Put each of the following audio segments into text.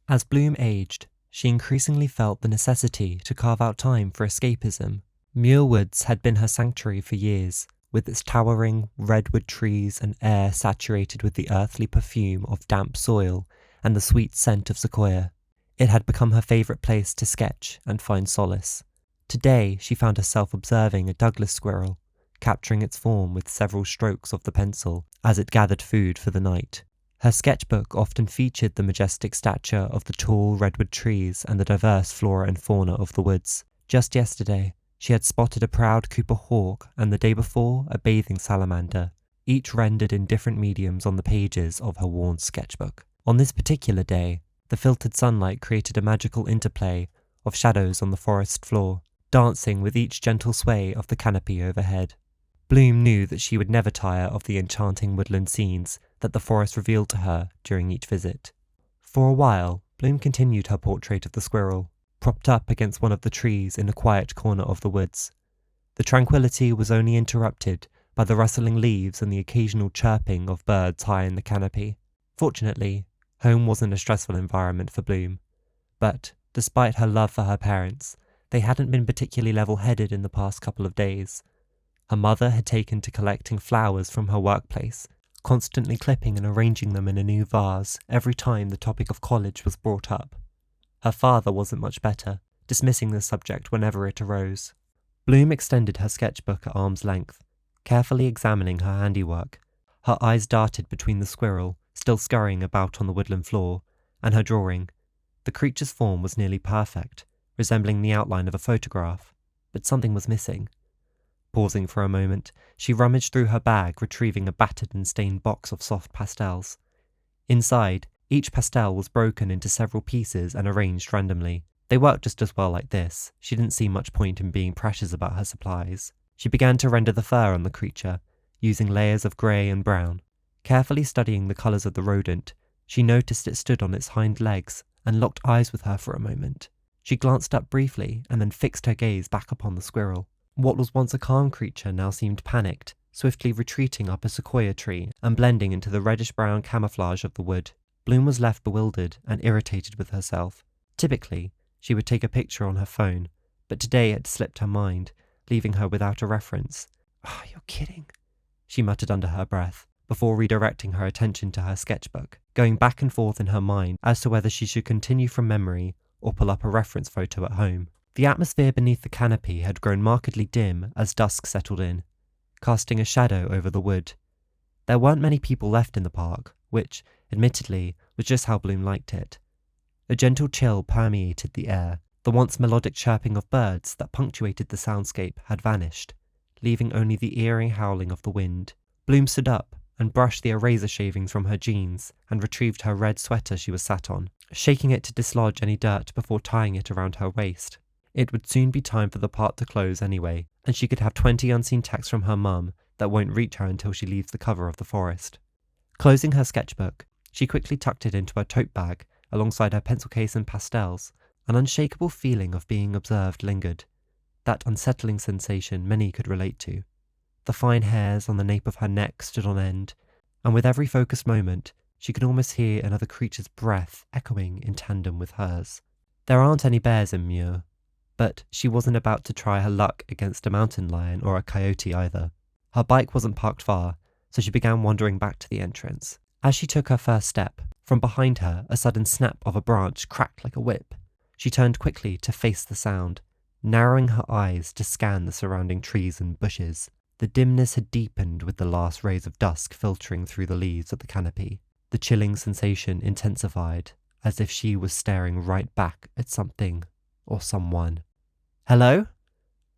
As Bloom aged, she increasingly felt the necessity to carve out time for escapism. Muir Woods had been her sanctuary for years, with its towering redwood trees and air saturated with the earthly perfume of damp soil and the sweet scent of sequoia. It had become her favourite place to sketch and find solace. Today she found herself observing a Douglas squirrel, capturing its form with several strokes of the pencil as it gathered food for the night. Her sketchbook often featured the majestic stature of the tall redwood trees and the diverse flora and fauna of the woods. Just yesterday, she had spotted a proud Cooper hawk and the day before a bathing salamander, each rendered in different mediums on the pages of her worn sketchbook. On this particular day, the filtered sunlight created a magical interplay of shadows on the forest floor, dancing with each gentle sway of the canopy overhead. Bloom knew that she would never tire of the enchanting woodland scenes that the forest revealed to her during each visit. For a while, Bloom continued her portrait of the squirrel, propped up against one of the trees in a quiet corner of the woods. The tranquility was only interrupted by the rustling leaves and the occasional chirping of birds high in the canopy. Fortunately, home wasn't a stressful environment for Bloom, but despite her love for her parents, they hadn't been particularly level-headed in the past couple of days. Her mother had taken to collecting flowers from her workplace, constantly clipping and arranging them in a new vase every time the topic of college was brought up. Her father wasn't much better, dismissing the subject whenever it arose. Bloom extended her sketchbook at arm's length, carefully examining her handiwork. Her eyes darted between the squirrel, still scurrying about on the woodland floor, and her drawing. The creature's form was nearly perfect, resembling the outline of a photograph, but something was missing. Pausing for a moment, she rummaged through her bag, retrieving a battered and stained box of soft pastels. Inside, each pastel was broken into several pieces and arranged randomly. They worked just as well like this. She didn't see much point in being precious about her supplies. She began to render the fur on the creature, using layers of grey and brown. Carefully studying the colours of the rodent, she noticed it stood on its hind legs and locked eyes with her for a moment. She glanced up briefly and then fixed her gaze back upon the squirrel. What was once a calm creature now seemed panicked, swiftly retreating up a sequoia tree and blending into the reddish-brown camouflage of the wood. Bloom was left bewildered and irritated with herself. Typically, she would take a picture on her phone, but today it had slipped her mind, leaving her without a reference. "Oh, you're kidding," she muttered under her breath, before redirecting her attention to her sketchbook, going back and forth in her mind as to whether she should continue from memory or pull up a reference photo at home. The atmosphere beneath the canopy had grown markedly dim as dusk settled in, casting a shadow over the wood. There weren't many people left in the park, which, admittedly, was just how Bloom liked it. A gentle chill permeated the air. The once melodic chirping of birds that punctuated the soundscape had vanished, leaving only the eerie howling of the wind. Bloom stood up and brushed the eraser shavings from her jeans and retrieved her red sweater she was sat on, shaking it to dislodge any dirt before tying it around her waist. It would soon be time for the part to close anyway, and she could have 20 unseen texts from her mum that won't reach her until she leaves the cover of the forest. Closing her sketchbook, she quickly tucked it into her tote bag alongside her pencil case and pastels. An unshakable feeling of being observed lingered, that unsettling sensation many could relate to. The fine hairs on the nape of her neck stood on end, and with every focused moment, she could almost hear another creature's breath echoing in tandem with hers. There aren't any bears in Muir, but she wasn't about to try her luck against a mountain lion or a coyote either. Her bike wasn't parked far, so she began wandering back to the entrance. As she took her first step, from behind her a sudden snap of a branch cracked like a whip. She turned quickly to face the sound, narrowing her eyes to scan the surrounding trees and bushes. The dimness had deepened with the last rays of dusk filtering through the leaves of the canopy. The chilling sensation intensified, as if she was staring right back at something or someone. "Hello?"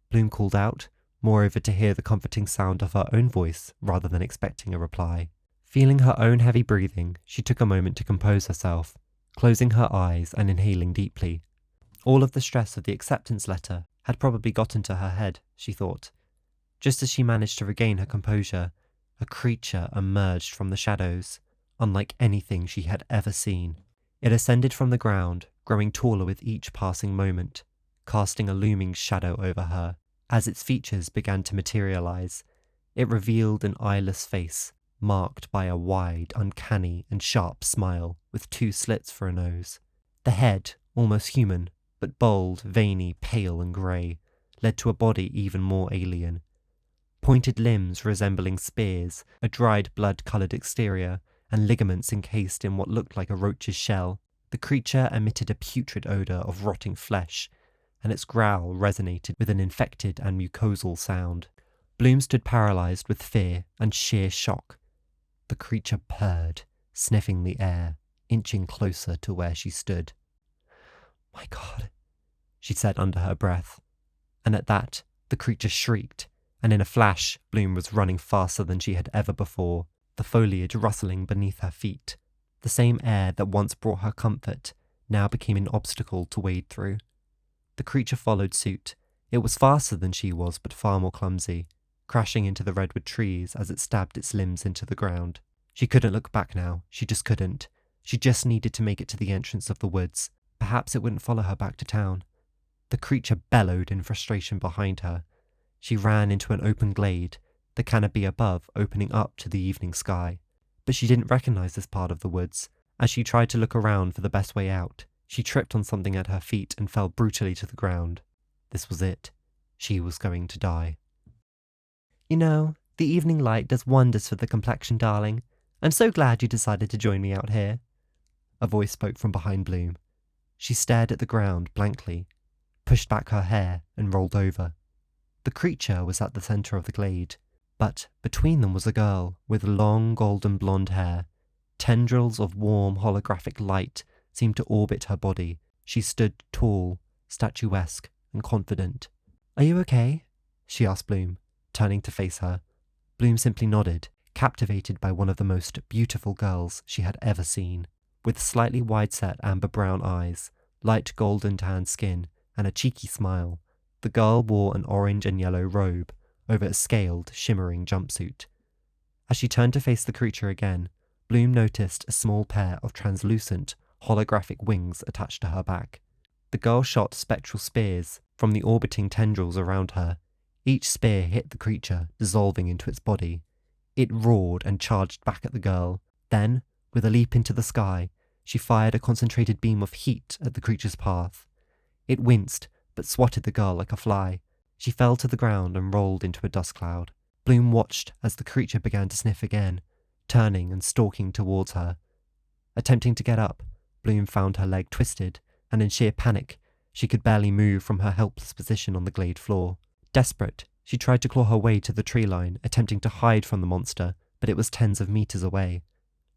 Bloom called out, moreover to hear the comforting sound of her own voice rather than expecting a reply. Feeling her own heavy breathing, she took a moment to compose herself, closing her eyes and inhaling deeply. All of the stress of the acceptance letter had probably gotten to her head, she thought. Just as she managed to regain her composure, a creature emerged from the shadows, unlike anything she had ever seen. It ascended from the ground, growing taller with each passing moment, casting a looming shadow over her. As its features began to materialize, it revealed an eyeless face, marked by a wide, uncanny and sharp smile with 2 slits for a nose. The head, almost human, but bold, veiny, pale and grey, led to a body even more alien. Pointed limbs resembling spears, a dried blood-coloured exterior, and ligaments encased in what looked like a roach's shell. The creature emitted a putrid odour of rotting flesh, and its growl resonated with an infected and mucosal sound. Bloom stood paralysed with fear and sheer shock. The creature purred, sniffing the air, inching closer to where she stood. "My God," she said under her breath. And at that, the creature shrieked, and in a flash, Bloom was running faster than she had ever before, the foliage rustling beneath her feet. The same air that once brought her comfort now became an obstacle to wade through. The creature followed suit. It was faster than she was, but far more clumsy, crashing into the redwood trees as it stabbed its limbs into the ground. She couldn't look back now. She just couldn't. She just needed to make it to the entrance of the woods. Perhaps it wouldn't follow her back to town. The creature bellowed in frustration behind her. She ran into an open glade, the canopy above opening up to the evening sky. But she didn't recognize this part of the woods. As she tried to look around for the best way out, she tripped on something at her feet and fell brutally to the ground. This was it. She was going to die. "You know, the evening light does wonders for the complexion, darling. I'm so glad you decided to join me out here." A voice spoke from behind Bloom. She stared at the ground blankly, pushed back her hair, and rolled over. The creature was at the centre of the glade, but between them was a girl with long golden blonde hair. Tendrils of warm holographic light seemed to orbit her body. She stood tall, statuesque, and confident. "Are you okay?" she asked Bloom, turning to face her. Bloom simply nodded, captivated by one of the most beautiful girls she had ever seen. With slightly wide-set amber-brown eyes, light golden tan skin, and a cheeky smile, the girl wore an orange and yellow robe over a scaled, shimmering jumpsuit. As she turned to face the creature again, Bloom noticed a small pair of translucent, holographic wings attached to her back. The girl shot spectral spears from the orbiting tendrils around her. Each spear hit the creature, dissolving into its body. It roared and charged back at the girl. Then, with a leap into the sky, she fired a concentrated beam of heat at the creature's path. It winced, but swatted the girl like a fly. She fell to the ground and rolled into a dust cloud. Bloom watched as the creature began to sniff again, turning and stalking towards her. Attempting to get up, Bloom found her leg twisted, and in sheer panic, she could barely move from her helpless position on the glade floor. Desperate, she tried to claw her way to the tree line, attempting to hide from the monster, but it was tens of meters away.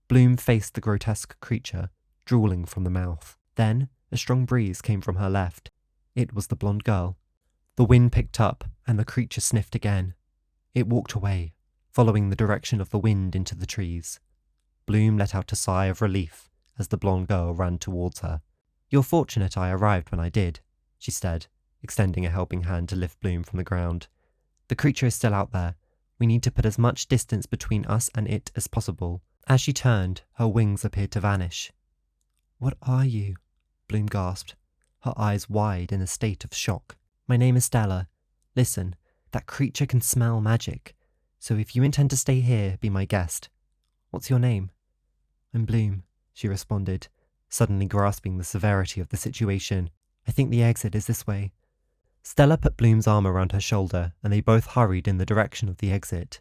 Bloom faced the grotesque creature, drooling from the mouth. Then, a strong breeze came from her left. It was the blonde girl. The wind picked up, and the creature sniffed again. It walked away, following the direction of the wind into the trees. Bloom let out a sigh of relief as the blonde girl ran towards her. "You're fortunate I arrived when I did," she said, extending a helping hand to lift Bloom from the ground. "The creature is still out there. We need to put as much distance between us and it as possible." As she turned, her wings appeared to vanish. "What are you?" Bloom gasped, her eyes wide in a state of shock. "My name is Stella. Listen, that creature can smell magic, so if you intend to stay here, be my guest. What's your name?" "I'm Bloom," she responded, suddenly grasping the severity of the situation. "I think the exit is this way." Stella put Bloom's arm around her shoulder, and they both hurried in the direction of the exit.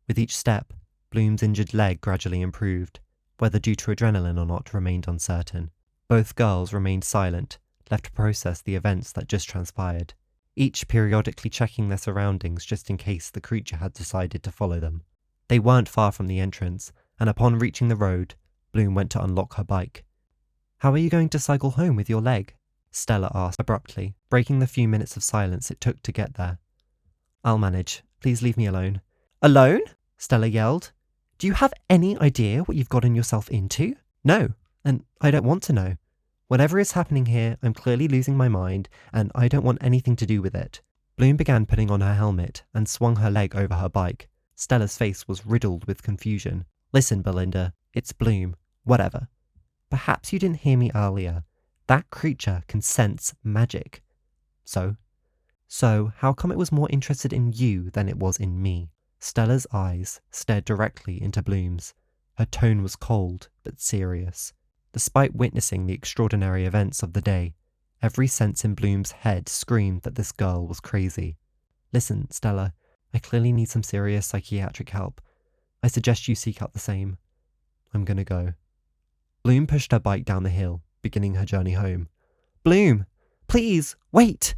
With each step, Bloom's injured leg gradually improved. Whether due to adrenaline or not remained uncertain. Both girls remained silent, left to process the events that just transpired, each periodically checking their surroundings just in case the creature had decided to follow them. They weren't far from the entrance, and upon reaching the road, Bloom went to unlock her bike. "How are you going to cycle home with your leg?" Stella asked abruptly, breaking the few minutes of silence it took to get there. "I'll manage. Please leave me alone." "Alone?" Stella yelled. "Do you have any idea what you've gotten yourself into?" "No, and I don't want to know. Whatever is happening here, I'm clearly losing my mind, and I don't want anything to do with it." Bloom began putting on her helmet and swung her leg over her bike. Stella's face was riddled with confusion. "Listen, Belinda, it's Bloom. Whatever. Perhaps you didn't hear me earlier. That creature can sense magic. So how come it was more interested in you than it was in me?" Stella's eyes stared directly into Bloom's. Her tone was cold but serious. The Despite witnessing the extraordinary events of the day, every sense in Bloom's head screamed that this girl was crazy. Listen, Stella, I clearly need some serious psychiatric help. I suggest you seek out the same. I'm gonna go. Bloom pushed her bike down the hill, beginning her journey home. Bloom! Please, wait!